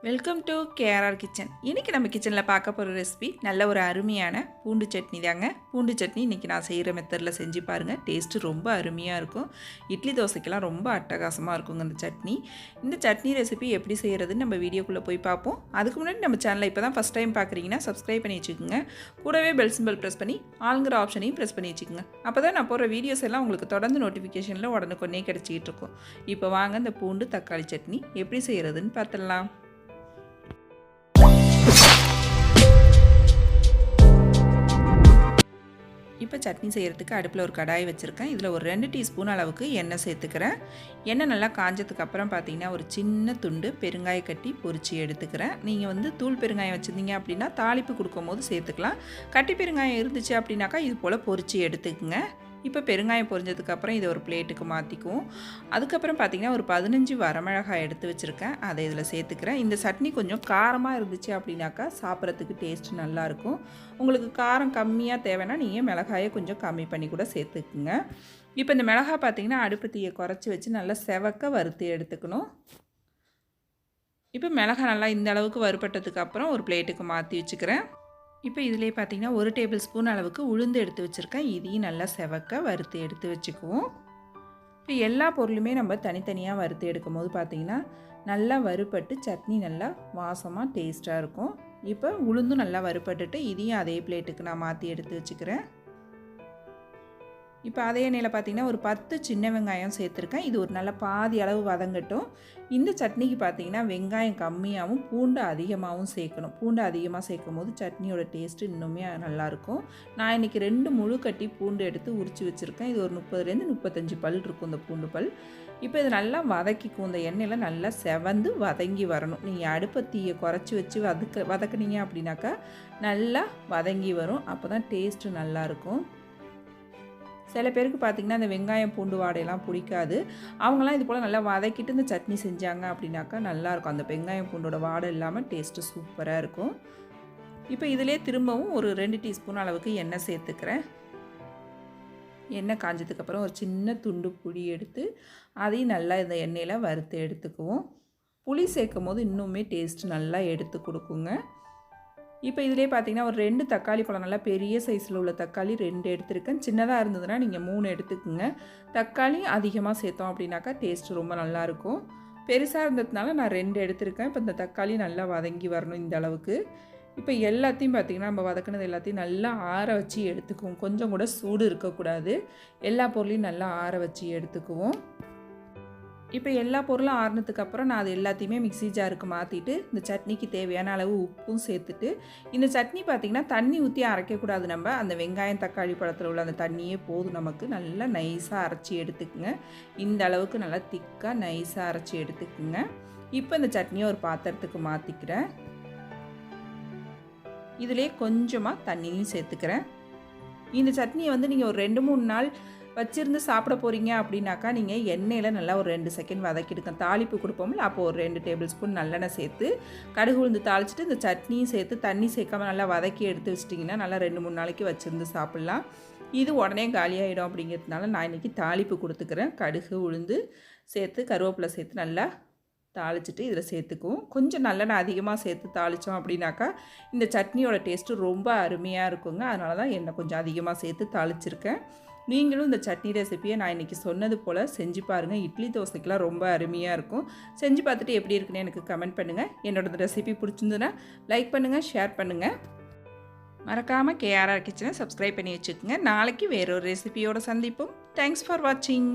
Welcome to KRR kitchen. இன்றைக்கி நம்ம கிச்சனில் பார்க்க போகிற ரெசிபி நல்ல ஒரு அருமையான பூண்டு சட்னி தாங்க. பூண்டு சட்னி இன்றைக்கி நான் செய்கிற மெத்தடில் செஞ்சு பாருங்கள். டேஸ்ட்டு ரொம்ப அருமையாக இருக்கும். இட்லி தோசைக்கெல்லாம் ரொம்ப அட்டகாசமாக இருக்குங்க இந்த சட்னி. இந்த சட்னி ரெசிபி எப்படி செய்கிறதுன்னு நம்ம வீடியோக்குள்ளே போய் பார்ப்போம். அதுக்கு முன்னாடி நம்ம சேனலை இப்போ தான் ஃபஸ்ட் டைம் பார்க்குறீங்கன்னா சப்ஸ்கிரைப் பண்ணி வச்சுக்கோங்க. கூடவே பெல் சிம்பிள் ப்ரெஸ் பண்ணி ஆளுங்கிற ஆப்ஷனையும் ப்ரெஸ் பண்ணி வச்சுக்கோங்க. அப்போ தான் நான் போகிற வீடியோஸ் எல்லாம் உங்களுக்கு தொடர்ந்து நோட்டிஃபிகேஷனில் உடனுக்குடனே கிடச்சிக்கிட்டு இருக்கும். இப்போ வாங்க இந்த பூண்டு தக்காளி சட்னி எப்படி செய்கிறதுன்னு பார்த்துடலாம். இப்போ சட்னி செய்கிறதுக்கு அடுப்பில் ஒரு கடாய் வச்சுருக்கேன். இதில் ஒரு 2 டீஸ்பூன் அளவுக்கு எண்ணெய் சேர்த்துக்கிறேன். எண்ணெய் நல்லா காஞ்சதுக்கு அப்புறம் பார்த்திங்கன்னா ஒரு சின்ன துண்டு பெருங்காய கட்டி பொரிச்சு எடுத்துக்கிறேன். நீங்கள் தூள் பெருங்காயம் வச்சுருந்தீங்க அப்படின்னா தாளிப்பு கொடுக்கும் போது சேர்த்துக்கலாம். கட்டி பெருங்காயம் இருந்துச்சு அப்படின்னாக்கா இது போல் பொரிச்சு எடுத்துக்குங்க. இப்போ பெருங்காயம் பொரிஞ்சதுக்கப்புறம் இதை ஒரு பிளேட்டுக்கு மாற்றிக்குவோம். அதுக்கப்புறம் பார்த்திங்கன்னா ஒரு 15 வரமிளகாய் எடுத்து வச்சுருக்கேன். அதை இதில் சேர்த்துக்கிறேன். இந்த சட்னி கொஞ்சம் காரமாக இருந்துச்சு அப்படின்னாக்கா சாப்பிட்றதுக்கு டேஸ்ட் நல்லாயிருக்கும். உங்களுக்கு காரம் கம்மியாக தேவைன்னா நீங்கள் மிளகாயை கொஞ்சம் கம்மி பண்ணி கூட சேர்த்துக்குங்க. இப்போ இந்த மிளகாய் பார்த்திங்கன்னா அடுப்பு தீயை குறைச்சி வச்சு நல்லா செவக்க வறுத்து எடுத்துக்கணும். இப்போ மிளகாய் நல்லா இந்த அளவுக்கு வறுபட்டதுக்கப்புறம் ஒரு பிளேட்டுக்கு மாற்றி வச்சுக்கிறேன். இப்போ இதிலே பார்த்திங்கன்னா 1 டேபிள் ஸ்பூன் அளவுக்கு உளுந்து எடுத்து வச்சுருக்கேன். இதையும் நல்லா செவக்க வறுத்து எடுத்து வச்சுக்குவோம். இப்போ எல்லா பொருளுமே நம்ம தனித்தனியாக வறுத்து எடுக்கும் போது பார்த்திங்கன்னா நல்லா வறுபட்டு சட்னி நல்லா வாசமாக டேஸ்ட்டாக இருக்கும். இப்போ உளுந்தும் நல்லா வறுபட்டுட்டு இதையும் அதே பிளேட்டுக்கு நான் மாற்றி எடுத்து வச்சுக்கிறேன். இப்போ அதே எண்ணெயில் பார்த்திங்கன்னா ஒரு 10 சின்ன வெங்காயம் சேர்த்துருக்கேன். இது ஒரு நல்ல பாதி அளவு வதங்கட்டும். இந்த சட்னிக்கு பார்த்திங்கன்னா வெங்காயம் கம்மியாகவும் பூண்டு அதிகமாகவும் சேர்க்கணும். பூண்டு அதிகமாக சேர்க்கும் போது சட்னியோட டேஸ்ட்டு இன்னுமே நல்லாயிருக்கும். நான் இன்றைக்கி 2 முழு கட்டி பூண்டு எடுத்து உரித்து வச்சுருக்கேன். இது ஒரு 30லேருந்து 35 பல் இருக்கும் இந்த பூண்டு பல். இப்போ இது நல்லா வதக்கிக்கும். இந்த எண்ணெயில் நல்லா செவந்து வதங்கி வரணும். நீங்கள் அடுப்பை தீயை குறைச்சி வச்சு வதக்குனீங்க அப்படின்னாக்கா நல்லா வதங்கி வரும். அப்போ தான் டேஸ்ட்டு நல்லாயிருக்கும். சில பேருக்கு பார்த்திங்கன்னா இந்த வெங்காயம் பூண்டு வாடையெல்லாம் பிடிக்காது. அவங்களாம் இது போல் நல்லா வதக்கிட்டு இந்த சட்னி செஞ்சாங்க அப்படின்னாக்கா நல்லாயிருக்கும். அந்த வெங்காயம் பூண்டோட வாடை இல்லாமல் டேஸ்ட்டு சூப்பராக இருக்கும். இப்போ இதிலே திரும்பவும் ஒரு 2 டீஸ்பூன் அளவுக்கு எண்ணெய் சேர்த்துக்கிறேன். எண்ணெய் காஞ்சதுக்கப்புறம் ஒரு சின்ன துண்டு புளி எடுத்து அதையும் நல்லா இந்த எண்ணெயில் வறுத்து எடுத்துக்குவோம். புளி சேர்க்கும் போது இன்னுமே டேஸ்ட்டு நல்லா எடுத்து கொடுக்குங்க. இப்போ இதிலே பார்த்திங்கன்னா ஒரு 2 தக்காளி பழம், நல்லா பெரிய சைஸில் உள்ள தக்காளி 2 எடுத்துருக்கேன். சின்னதாக இருந்ததுன்னா நீங்கள் 3 எடுத்துக்குங்க. தக்காளி அதிகமாக சேர்த்தோம் அப்படின்னாக்கா டேஸ்ட்டு ரொம்ப நல்லாயிருக்கும். பெருசாக இருந்ததுனால நான் 2 எடுத்துருக்கேன். இப்போ இந்த தக்காளி நல்லா வதங்கி வரணும் இந்த அளவுக்கு. இப்போ எல்லாத்தையும் பார்த்திங்கன்னா நம்ம வதக்கினது எல்லாத்தையும் நல்லா ஆற வச்சு எடுத்துக்குவோம். கொஞ்சம் கூட சூடு இருக்கக்கூடாது. எல்லா பொருளையும் நல்லா ஆற வச்சு எடுத்துக்குவோம். இப்போ எல்லா பொருளும் ஆறுனதுக்கப்புறம் நான் அது எல்லாத்தையுமே மிக்ஸி ஜாருக்கு மாற்றிட்டு இந்த சட்னிக்கு தேவையான அளவு உப்பும் சேர்த்துட்டு, இந்த சட்னி பார்த்திங்கன்னா தண்ணி ஊற்றி அரைக்கக்கூடாது. நம்ம அந்த வெங்காயம் தக்காளி பழத்தில் உள்ள அந்த தண்ணியே போதும் நமக்கு. நல்லா நைஸாக அரைச்சி எடுத்துக்குங்க. இந்த அளவுக்கு நல்லா திக்காக நைஸாக அரைச்சி எடுத்துக்குங்க. இப்போ இந்த சட்னியை ஒரு பாத்திரத்துக்கு மாற்றிக்கிறேன். இதிலே கொஞ்சமாக தண்ணியும் சேர்த்துக்கிறேன். இந்த சட்னியை நீங்கள் ஒரு 2-3 நாள் வச்சுருந்து சாப்பிட போகிறீங்க அப்படின்னாக்கா நீங்கள் எண்ணெயில் நல்லா ஒரு 2 செகண்ட் வதக்கிடுங்க. தாளிப்பு கொடுப்போம்ல, அப்போது ஒரு 2 டேபிள் ஸ்பூன் நல்லெண்ணெய் சேர்த்து கடுகு உளுந்து தாளிச்சிட்டு இந்த சட்னியும் சேர்த்து தண்ணி சேர்க்காமல் நல்லா வதக்கி எடுத்து வச்சிட்டிங்கன்னா நல்லா 2-3 நாளைக்கு வச்சுருந்து சாப்பிட்லாம். இது உடனே காலியாகிடும் அப்படிங்கிறதுனால நான் இன்றைக்கி தாளிப்பு கொடுத்துக்கிறேன். கடுகு உளுந்து சேர்த்து கருவேப்பிலை சேர்த்து நல்லா தாளிச்சிட்டு இதில் சேர்த்துக்குவோம். கொஞ்சம் நல்லெண்ணெய் அதிகமாக சேர்த்து தாளித்தோம் அப்படின்னாக்கா இந்த சட்னியோட டேஸ்ட்டு ரொம்ப அருமையாக இருக்குங்க. அதனால தான் எண்ணெய் கொஞ்சம் அதிகமாக சேர்த்து தாளிச்சிருக்கேன். நீங்களும் இந்த சட்னி ரெசிப்பியை நான் இன்றைக்கி சொன்னது போல் செஞ்சு பாருங்கள். இட்லி தோசைக்கெலாம் ரொம்ப அருமையாக இருக்கும். செஞ்சு பார்த்துட்டு எப்படி இருக்குன்னு எனக்கு கமெண்ட் பண்ணுங்கள். என்னோட ரெசிபி பிடிச்சிருந்துன்னா லைக் பண்ணுங்கள், ஷேர் பண்ணுங்கள். மறக்காமல் கேஆர்ஆர் கிச்சனை சப்ஸ்கிரைப் பண்ணி வச்சுக்கோங்க. நாளைக்கு வேறொரு ரெசிபியோடு சந்திப்போம். தேங்க்ஸ் ஃபார் வாட்சிங்.